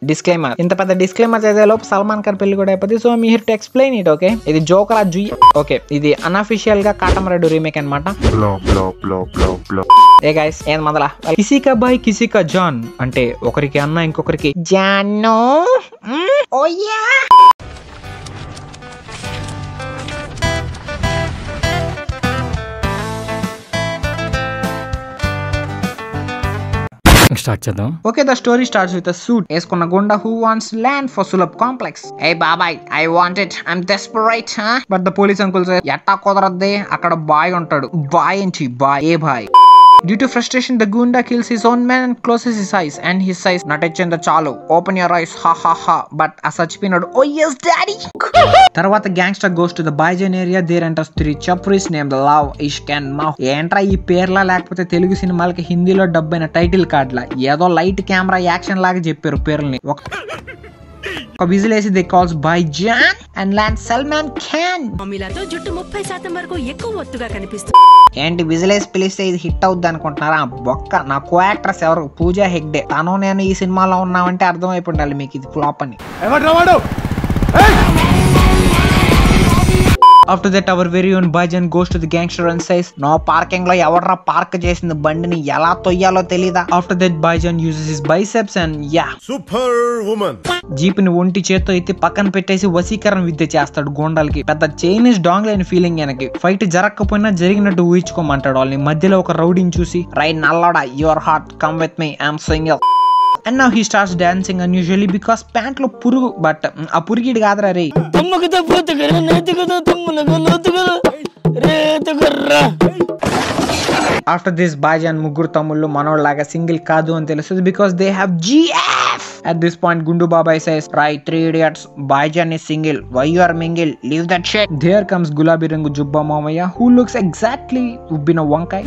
Disclaimer. ఇంత పెద్ద disclaimer చేసే లోపు సల్మాన్ ఖాన్ పెళ్లి కూడా అయిపోతుంది. So me here to explain it. Okay, ఇది జోకర్ జుయ్. ఓకే, ఇది అన్అఫిషియల్ గా కాటమరెడ్డి రీమేక్ అనమాట. ఏ గైస్, ఏం మొదల కిసికా బాయ్ కిసికా జాన్ అంటే ఒకరికి అన్న ఇంకొకరికి జానో. ఓయా స్టార్ట్ చేద్దాం. Okay, the story starts with a suit వేసుకున్న గుండా who wants land for Sulabh complex. ఏ బాబాయ్, I want it, I'm desperate. But the police uncle say ఎట్టా కుదరద్దే, అక్కడ బాయ్ ఉంటాడు. బాయ్ ఏంటి బాయ్, ఏ బాయ్. Due to frustration, the Gunda kills his own man and closes his eyes. And he says, "Natachinda chalu, open your eyes, ha ha ha." But Asachpinod, "Oh yes, daddy." Tarvata gangster goes to the Baijan area. There enters three chapris named Love, Ishq and Mah. Entra ee perla lekapothe Telugu సినిమాలకి హిందీలో dub అయిన title card లా ఏదో light camera action లాగా చెప్పారు పేర్లని. ఒక whistle వేసి they calls Bhaijaan and land Salman Khan. మీలాతో జుట్టు 30% వరకు ఎక్కువ ఒత్తుగా కనిపిస్తుంది. ఏంటి విజిల్ వేసి పిలిస్తే ఇది హిట్ అవుద్ది అనుకుంటున్నారా? బొక్క. నా కో యాక్ట్రెస్ ఎవరు? పూజా హెగ్డే. తను నేను ఈ సినిమాలో ఉన్నామంటే అర్థం అయిపోయిండాలి మీకు ఇది ఫ్లాప్ అని. After that, our very own Baijan goes to the gangster and says, "No parking lo evarra park చేసిన బండిని ఎలా తొయ్యాలో తెలీదా?" After that, Baijan uses his biceps and super woman జీప్ని ఒంటి చేత్తో ఎత్తి పక్కన పెట్టేసి వశీకరణ విద్య చేస్తాడు గోండాలకి. పెద్ద చైనీస్ డాంగ్ లేని ఫీలింగ్ ఆయనకి. ఫైట్ జరగకపోయినా జరిగినట్టు ఊహించుకోమంటాడు వాళ్ళని. మధ్యలో ఒక రౌడీని చూసి, "Right నల్లోడా, your heart, come with me, I'm single." And now he starts dancing unusually because pant lo purugu, but a purigidi kaadra re. After this, Baijan ముగ్గురు తమ్ముళ్ళు మనోళ్ళలాగా సింగిల్ కాదు అని తెలుస్తుంది because they have GF. At this point, Gundu Babai says, "Right, 3 idiots, Baijan is single. Why you are mingle? Leave that shit." There comes Gulabi Rangu Jubba Mamaya, who looks exactly Ubbina Wankai.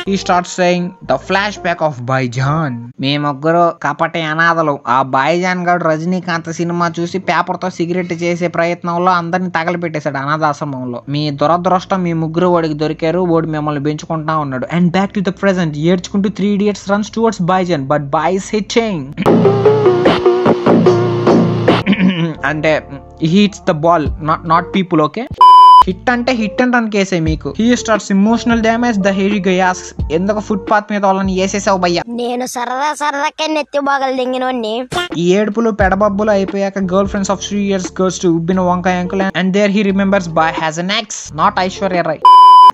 He starts saying, "The flashback of Baijan." మే ముగ్గురు కపటి అనాథలు. ఆ బైజాన్ గాడు Rajinikanth cinema చూసి paper తో cigarette చేసే ప్రయత్నంలో అందరిని తగలపెట్టేశాడు అనాథాశ్రమంలో. మీ దురదృష్టం, మీ ముగ్గురు వాడికి దొరికారు. వాడు మిమ్మల్ని పెంచుకుంటా ఉన్నాడు. And back to the present. ఏడ్చుకుంటూ 3 idiots runs towards Baijan, but Bai is hitting. అంటే he hits the ball, not people, okay? Hit అంటే హిట్ అండ్ రన్ కేసే మీకు. He starts emotional damage. The hairy guy asks, "ఎందుకు footpath మీద వాళ్ళని వేసేసావు భయ్యా?" నేను సరదాకే నెత్తి బాగలు దింగినోన్ని. ఈ ఏడుపులు పెడబబ్బులు అయిపోయాక girl friends of 3 years goes to ఉబ్బిన వంకాయ uncle and there he remembers బాయ్ has an ex, not Aishwarya Rai.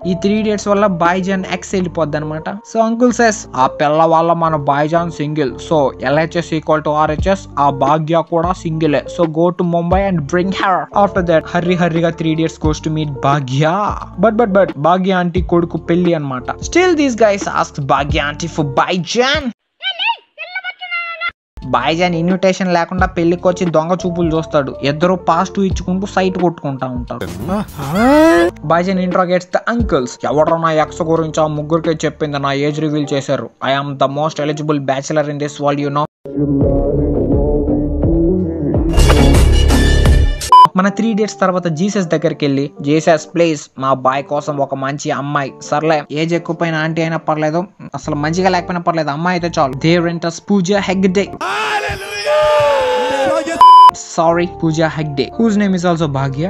ఈ 3 idiots వల్ల బైజాన్ ఎక్స్ వెళ్ళిపోద్ది అనమాట. సో అంకుల్ సెస్, "ఆ పిల్ల వల్ల మన Bhaijaan single. So LHS equal to RHS. ఆ భాగ్య కూడా సింగిలే. So go to Mumbai and bring her." After that హర్రిగా 3 idiots goes to meet Bhagya. But Bhagya aunty కొడుకు పెళ్లి అనమాట. Still these guys ask Bhagya aunty for Bhaijaan. Bhaijaan invitation లేకుండా పెళ్లికి వచ్చి దొంగ చూపులు చూస్తాడు. ఇద్దరు పాజిటివ్ ఇచ్చుకుంటూ సైట్ కొట్టుకుంటా ఉంటారు. Bhaijaan interrogates the uncles. "ఎవడో నా ఎక్స్ గురించి ఆ ముగ్గురికి చెప్పింది, నా ఏజ్ రివీల్ చేశారు. I am the most eligible bachelor in this world, you know." మన 3 idiots తర్వాత జీసస్ దగ్గరికి వెళ్ళి, "జీసస్ ప్లీజ్, మా బాయ్ కోసం ఒక మంచి అమ్మాయి. సర్లే, ఏజ్ ఎక్కువైన ఆంటీ అయినా పర్లేదు, అసలు మంచిగా లేకపోయినా పర్లేదు, అమ్మాయి అయితే చాలు." There enters Pooja Hegde. Sorry, Pooja Hegde, whose name is also Bhagya.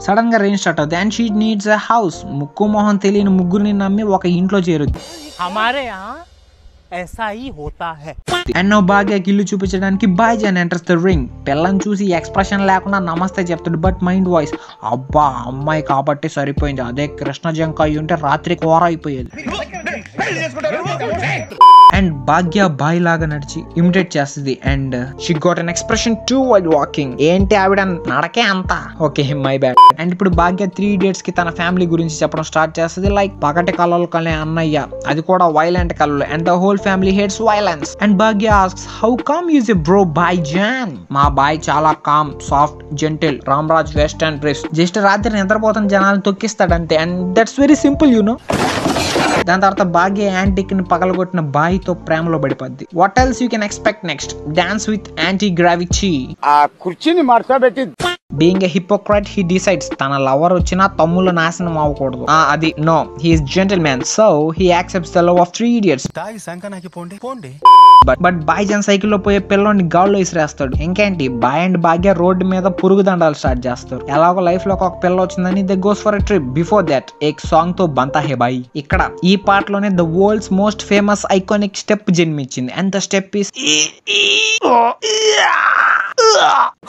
Sudden గా రెయిన్ స్టార్ట్ అవుతుంది and she needs a house. ముక్కు మొహం తెలియని ముగ్గురిని నమ్మి ఒక ఇంట్లో చేరుద్ది. అండ్ నౌ భాగ్యకి ఇల్లు చూపించడానికి బైజాన్ ఎంటర్స్ ద రింగ్. పిల్లని చూసి ఎక్స్ప్రెషన్ లేకుండా నమస్తే చెప్తాడు. బట్ మైండ్ వాయిస్, "అబ్బా, అమ్మాయి కాబట్టి సరిపోయింది. అదే కృష్ణ జంక అయి ఉంటే రాత్రి కూర అయిపోయేది." అండ్ భాగ్య బాయ్ లాగా నడిచి ఇమిటేట్ చేస్తుంది. And she got an expression two while walking. ఏంటి ఆవిడ నడకే అంతా. Okay, my bad. అండ్ ఇప్పుడు భాగ్య 3 idiots కి తన ఫ్యామిలీ గురించి చెప్పడం స్టార్ట్ చేస్తుంది. లైక్ పగటి కళలు కలే అన్నయ్య, అది కూడా వైలెంట్ కళలు. And the whole family hates violence. And Bhagya asks, "how come use a bro Bhaijaan?" మా బాయ్ చాలా calm, soft, gentle, Ramraj western dress. Just రాత్రి నిద్రపోతున్న జనాలను తొక్కిస్తాడంతే. And that's very simple, you know. దాని తర్వాత భాగ్య యాంటీకి పగలగొట్టిన బాయ్ తో ప్రేమలో పడిపోద్ది. What else you can expect next? Dance with anti gravity. ఆ కుర్చీని మార్చబెట్టి being a hypocrite he decides తన లవర్ వచ్చినా తమ్ముళ్ళ నాశనం అవ్వకూడదు. అది నో, he is gentlemen, so he accepts the love of 3 idiots. But Bhaijaan సైకిల్లో పోయే పిల్లోని గాల్లో విసిరేస్తాడు. ఇంకేంటి బాయ్ అండ్ భాగ్య రోడ్డు మీద పురుగు దండాలు స్టార్ట్ చేస్తారు. ఎలాగో లైఫ్ లో ఒక పిల్ల వచ్చిందని they goes for a trip. Before that ఏక్ సాంగ్ తో బంతా హే బాయ్. ఇక్కడ ఈ పాటలోనే the world's most famous iconic step జన్మించింది. And the step is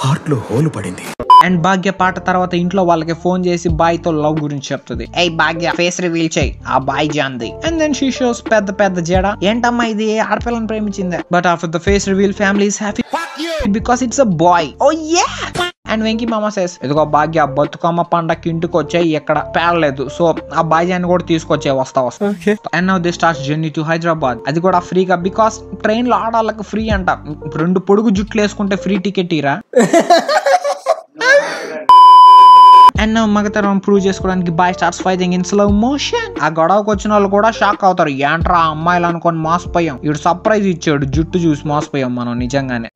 heart లో హోల్ పడింది. అండ్ భాగ్య పాట తర్వాత ఇంట్లో వాళ్ళకి ఫోన్ చేసి బాయ్ తో లవ్ గురించి చెప్తుంది. ఏ భాగ్య ఫేస్ రివీల్ చేయి, ఆ బాయ్ జాన్ది. అండ్ దెన్ షీ షోస్ పెద్ద జడ. ఏంటమ్మా ఇది, ఆడపిల్లని ప్రేమించింది. But after the face reveal family is happy because it's a boy. Oh yeah. And Venky మామ సేస్, ఇదిగో భాగ్య బతుకమ్మ పండక్కి ఇంటికి వచ్చాయి, ఎక్కడ పేడలేదు, సో ఆ బాయ్జాన్ని కూడా తీసుకొచ్చే వస్తా. And now they starts journey to Hyderabad. అది కూడా ఫ్రీగా, బికాస్ ట్రైన్ లో ఆడాళ్ళకి ఫ్రీ అంట. 2 పొడుగు జుట్లు వేసుకుంటే ఫ్రీ టికెట్ ఇరా. అండ్ మగతరం ప్రూవ్ చేసుకోవడానికి బాయ్ starts fighting in slow motion. ఆ గొడవకు వచ్చిన వాళ్ళు కూడా షాక్ అవుతారు. ఏంట్రా అమ్మాయిలు అనుకొని మోసపోయాం. ఇడు సర్ప్రైజ్ ఇచ్చాడు, జుట్టు చూసి మోసపోయాం మనం నిజంగానే.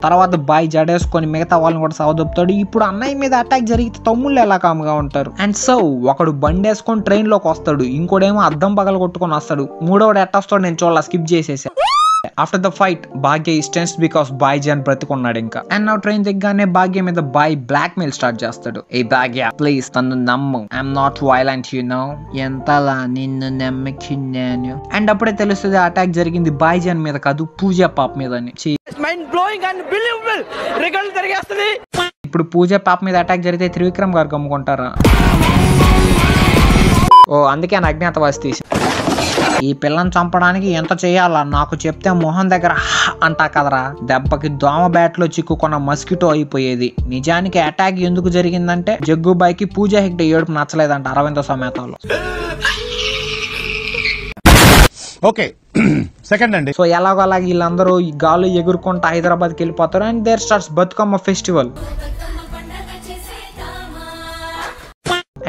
తర్వాత బాయ్ జడేసుకొని మిగతా వాళ్ళని కూడా సవదొప్పుతాడు. ఇప్పుడు అన్నయ్య మీద అటాక్ జరిగితే తమ్ముళ్ళు ఎలా కామ్గా ఉంటారు. అండ్ సో ఒకడు బండి వేసుకొని ట్రైన్ లోకి వస్తాడు, ఇంకోడేమో అద్దం పగల కొట్టుకొని వస్తాడు, మూడోడు ఎట్టొస్తాడు నేను చూడాల, స్కిప్ చేసేసా. After the fight Bhagya is tense because Bhaijaan బ్రతికున్నాడు ఇంకా. అండ్ నా ట్రైన్ దిగ్గానే భాగ్య మీద బాయ్ బ్లాక్ మెయిల్ స్టార్ట్ చేస్తాడు. ఏ భాగ్య ప్లీజ్ తను నమ్ము, I'm not violent you know, ఎంతలా నిన్ను నమ్మకిన్నాను. అండ్ అప్పుడే తెలుస్తుంది అటాక్ జరిగింది బాయ్ జాన్ మీద కాదు, పూజ పాప మీద అని. ఇప్పుడు పూజ పాప మీద అటాక్ జరిగితే త్రివిక్రమ్ గారు గమ్ముకుంటారా? ఓ అందుకే నా అజ్ఞాతవాసి తీసి. ఈ పిల్లని చంపడానికి ఎంత చేయాలా నాకు చెప్తే మొహం దగ్గర అంటా కదరా. దెబ్బకి దోమ బ్యాట్ లో చిక్కుకున్న మస్కిటో అయిపోయేది. నిజానికి అటాక్ ఎందుకు జరిగిందంటే జగ్గుబాయికి పూజ హెగ్డే ఏడుపు నచ్చలేదంట అరవింద సమేతలో. ఓకే సెకండ్ అండి. సో ఎలాగోలాగ వీళ్ళందరూ ఈ గాలు ఎగురుకుంటా హైదరాబాద్కి వెళ్ళిపోతారు. And there starts Bathukamma festival.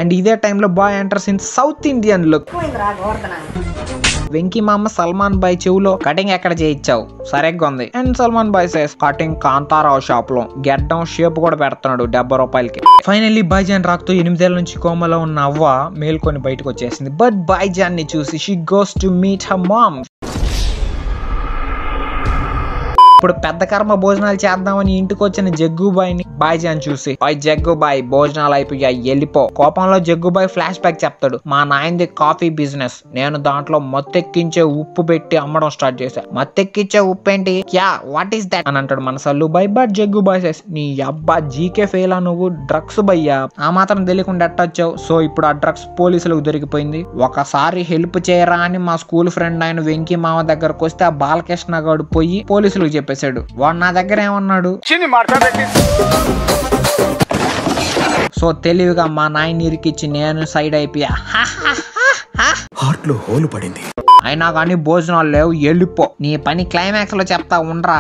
And ఇదే టైంలో బాయ్ enters in south Indian look. Venky మామ సల్మాన్ బాయ్ చెవులో కటింగ్ ఎక్కడ చేయించావు, సరిగ్గా ఉంది. అండ్ సల్మాన్ బాయ్ సేస్ కటింగ్ కాంతారావు షాప్ లో. గెడ్డం షేప్ కూడా పెడుతున్నాడు 70 రూపాయలకి. ఫైనల్లీ బాయ్జాన్ రాక్తో 8 ఏళ్ల నుంచి కోమలో ఉన్న అవ్వ మేల్కొని బయటకు వచ్చేసింది. బట్ బాయ్జాన్ ని చూసి she goes to meet her mom. ఇప్పుడు పెద్ద కర్మ భోజనాలు చేద్దామని ఇంటికి వచ్చిన జగ్గుబాయిని బాయ్జాన్ చూసి, జగ్గుబాయ్ భోజనాలు అయిపోయా వెళ్ళిపో. కోపంలో జగ్గుబాయ్ ఫ్లాష్ బ్యాక్ చెప్తాడు. మా నాయనది కాఫీ బిజినెస్, నేను దాంట్లో మత్తెక్కించే ఉప్పు పెట్టి అమ్మడం స్టార్ట్ చేశా. మత్తెక్కించే ఉప్పు ఏంటి, క్యా వాట్ ఈస్ దట్ అని అంటాడు మన సల్లుబాయ్. బట్ జగ్గుబాయ్ సేస్ నీ అబ్బా జీకే ఫెయిల్ నువ్వు, డ్రగ్స్ బయ్యా, ఆ మాత్రం తెలియకుండా ఎట్టొచ్చావు. సో ఇప్పుడు ఆ డ్రగ్స్ పోలీసులకు దొరికిపోయింది. ఒకసారి హెల్ప్ చేయరా అని మా స్కూల్ ఫ్రెండ్ ఆయన వెంకీ మామ దగ్గరకు వస్తే ఆ బాలకృష్ణ గారు పోయి పోలీసులకు చెప్పేశాడు. వాడు నా దగ్గర ఏమన్నాడు, సో తెలివిగా మా నాయన ఇరికిచ్చి నేను సైడ్ అయిపోయా. హార్ట్ లో హోల్ పడింది. అయినా కానీ భోజనాలు లేవు, వెళ్ళిపో, నీ పని క్లైమాక్స్ లో చెప్తా ఉండరా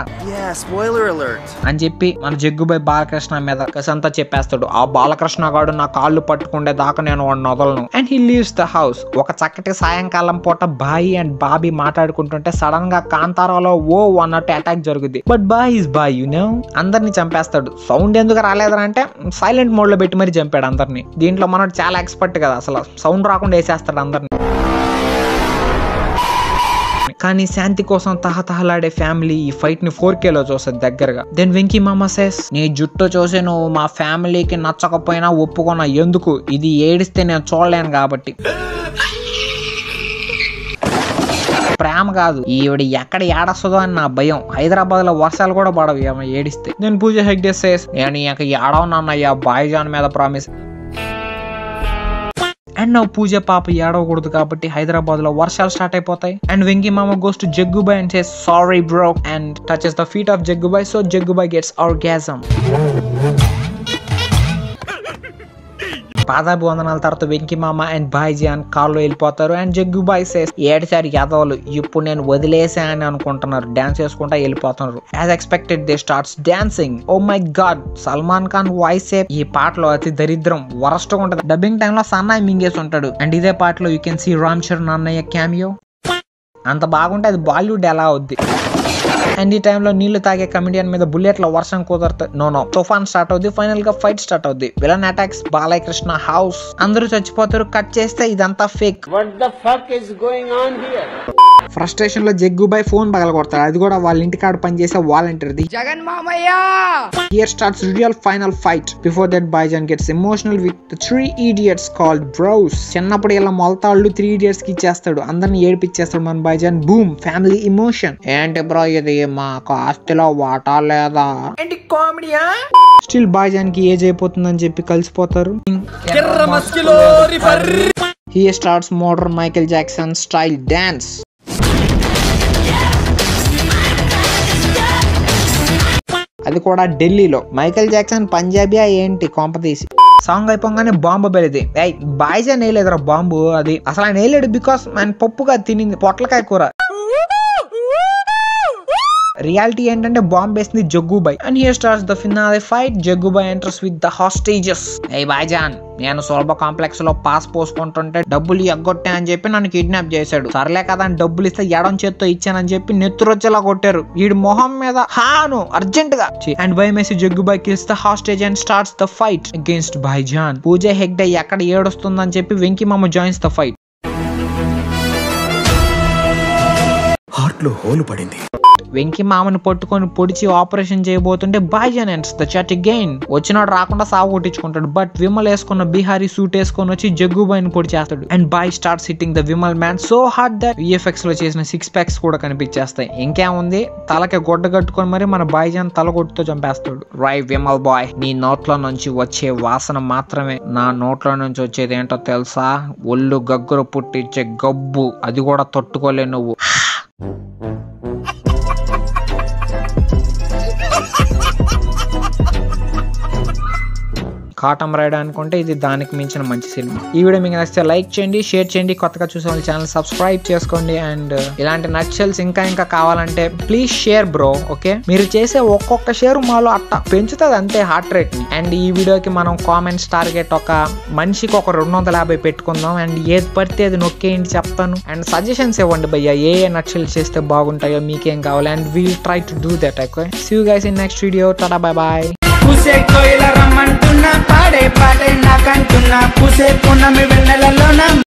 అని చెప్పి మన జగ్గుబాయ్ బాలకృష్ణ మీద కసంతా చెప్పేస్తాడు. ఆ బాలకృష్ణ గాడు నా కాళ్ళు పట్టుకుండే దాకా నేను వాడిని వదలను. And he leaves the house. ఒక చక్కటి సాయంకాలం పూట బాయ్ అండ్ బాబీ మాట్లాడుకుంటుంటే సడన్ గా కాంతారాలో ఓ అన్నట్టు అటాక్ జరుగుద్ది. బట్ బాయ్ ఇస్ బాయ్ యు నో, అందరిని చంపేస్తాడు. సౌండ్ ఎందుకు రాలేదని అంటే సైలెంట్ మోడ్ లో పెట్టి మరీ చంపాడు అందరిని. దీంట్లో మనోడు చాలా ఎక్స్పర్ట్ కదా, అసలు సౌండ్ రాకుండా వేసేస్తాడు అందరిని. కానీ శాంతి కోసం తహతహలాడే ఫ్యామిలీ ఈ ఫైట్ ని 4Kలో చూస్తుంది దగ్గరగా. దెన్ వెంకీ మామ సేస్, నీ జుట్టు చూసి నువ్వు మా ఫ్యామిలీకి నచ్చకపోయినా ఒప్పుకున్నా, ఎందుకు, ఇది ఏడిస్తే నేను చూడలేను కాబట్టి. ప్రేమ కాదు, ఈవిడ ఎక్కడ ఏడొస్తుందో అని నా భయం. హైదరాబాద్ లో వర్షాలు కూడా పడవు ఏమో ఏడిస్తే. నేను పూజ హెగ్డే సేస్, నేను ఇక ఏడవనన్నయ్యా బాయ్జాన్ మీద ప్రామిస్. అండ్ నా పూజ పాప ఏడవకూడదు కాబట్టి హైదరాబాద్ లో వర్షాలు స్టార్ట్ అయిపోతాయి. అండ్ వెంకీ మామ goes to Jaggubhai and says sorry bro and touches the feet of Jaggubhai. So Jaggubhai gets orgasm. పాదాభి వందనాల తర్వాత వెంకీ మామ అండ్ బాయ్జాన్ కార్లో వెళ్ళిపోతారు. అండ్ జగ్గుబాయ్ సేస్, ఏడుసారి యాదవులు ఇప్పుడు నేను వదిలేసా అని అనుకుంటున్నారు, డాన్స్ చేసుకుంటా వెళ్ళిపోతున్నారు. As expected they starts dancing. Oh my god, Salman Khan voice ఈ పాటలో అతి దరిద్రం, వరస్ట్ గా ఉంటది. డబ్బింగ్ టైమ్ లో సన్నాయి మింగేసి ఉంటాడు. అండ్ ఇదే పాటలో you can see Ram Charan అన్నయ్య క్యామియో. అంత బాగుంటే అది బాలీవుడ్ ఎలా అవుద్ది. అండ్ ఈ టైంలో నీళ్లు తాగే కమిడియన్ మీద బుల్లెట్ల వర్షం కుదరదు. నో తుఫాన్ స్టార్ట్ అవుద్ది. ఫైనల్ గా ఫైట్ స్టార్ట్ అవుద్ది. Villain attacks Balayya Krishna house. అందరూ చచ్చిపోతారు. కట్ చేస్తే ఇదంతా ఫేక్. ఫ్రస్ట్రేషన్ లో జగ్గుబాయ్ ఫోన్ పగలగొడతాడు. అది కూడా వాళ్ళ ఇంటికాడ పనిచేసే వాలంటీర్ది. జగన్ మామయ్య. Here starts real final fight. Before that, Baijan gets emotional with the 3 idiots called bros. చిన్నప్పుడు ఇలా మొలతాళ్ళు 3 idiots కి ఇచ్చేస్తాడు. అందరిని ఏడిపిచ్చేస్తాడు మన బైజాన్. Boom, family emotion. ఏంటి బ్రో ఇది, మాకు ఆస్తిలో వాటా లేదా? ఏంటి కామెడీయా? స్టిల్ బైజాన్ కి ఏజ్ అయిపోతుందని చెప్పి కలిసిపోతారు. Here starts modern Michael Jackson style dance. అది కూడా ఢిల్లీలో. మైకేల్ జాక్సన్ పంజాబీ ఏంటి కొంపతీసి. సాంగ్ అయిపోగానే బాంబు బెలిది. బాయ్జాన్ వేయలేదురా బాంబు. అది అసలు ఆయన వేయలేడు. బికాస్ ఆయన పప్పుగా తినింది పొట్లకాయ కూర. రియాలిటీ ఏంటంటే బాంబ్ వేసింది Jaggubhai. And here starts the finale fight. Jaggubhai enters with the hostages. ఏ బాయ్జాన్, నేను సోల్బా కాంప్లెక్స్ లో పాస్ పోసుకుంటుంటే డబ్బులు ఎగ్గొట్టా అని చెప్పి నన్ను కిడ్నాప్ చేశాడు. సర్లే కదా అని డబ్బులు ఇస్తే ఎడం చేత్తో ఇచ్చానని చెప్పి నెత్తురొచ్చేలా కొట్టారు. వీడి మొహం మీద హాను అర్జెంట్ గా. అండ్ భయం వేసి Jaggubhai kills the hostage and starts the fight against Bhaijaan. Pooja Hegde ఎక్కడ ఏడుస్తుందని చెప్పి వెంకీ మామ జాయిన్స్ ద ఫైట్. హార్ట్ లో హోలు పడింది. వెంకీ మామని పట్టుకొని పొడిచి ఆపరేషన్ చేయబోతుంటే బాయ్జాన్ ఎంటర్స్ ద చట్ అగైన్. వచ్చినాడు రాకుండా సాగు కొట్టించుకుంటాడు. బట్ విమల్ వేసుకున్న బీహారీ సూట్ వేసుకొని వచ్చి జగ్గుబాయ్ ని పొడి చేస్తాడు. అండ్ బాయ్ starts hitting the Vimal man so hard that VFX లో చేసిన 6 packs కూడా కనిపించేస్తాయి. ఇంకేముంది, తలకి గొడ్డ కట్టుకొని మరి మన బాయ్జాన్ తల కొట్టుతో చంపేస్తాడు. రై విమల్ బాయ్, నీ నోట్లో నుంచి వచ్చే వాసన మాత్రమే నా నోట్లో నుంచి వచ్చేది ఏంటో తెలుసా? ఒళ్ళు గగ్గురు పుట్టించే గబ్బు. అది కూడా తట్టుకోలే నువ్వు. కాటం రైడ్ అనుకుంటే ఇది దానికి మించిన మంచి సినిమా. ఈ వీడియో మీకు నచ్చితే లైక్ చేయండి, షేర్ చేయండి. కొత్తగా చూసే వాళ్ళ ఛానల్ సబ్స్క్రైబ్ చేసుకోండి. అండ్ ఇలాంటి నచ్చల్స్ ఇంకా కావాలంటే ప్లీజ్ షేర్ బ్రో. ఓకే, మీరు చేసే ఒక్కొక్క షేర్ మాలో అట్ట పెంచుతుంది అంతే హార్ట్ రేట్ ని. అండ్ ఈ వీడియోకి మనం కామెంట్స్ టార్గెట్ ఒక మనిషికి ఒక 250 పెట్టుకుందాం. అండ్ ఏది పడితే అది నొక్కేయండి చెప్తాను. అండ్ సజెషన్స్ ఇవ్వండి భయ్యా, ఏ నచ్చల్స్ చేస్తే బాగుంటాయో, మీకేం కావాలి. And we'll try to do that. Okay, see you guys in next video. టాటా, బై బాయ్. పూసే కోయిల రమ్మంటున్నా, పాడే పాడే నాకంటున్నా, పూసే పున్నమి వెన్నెలలోన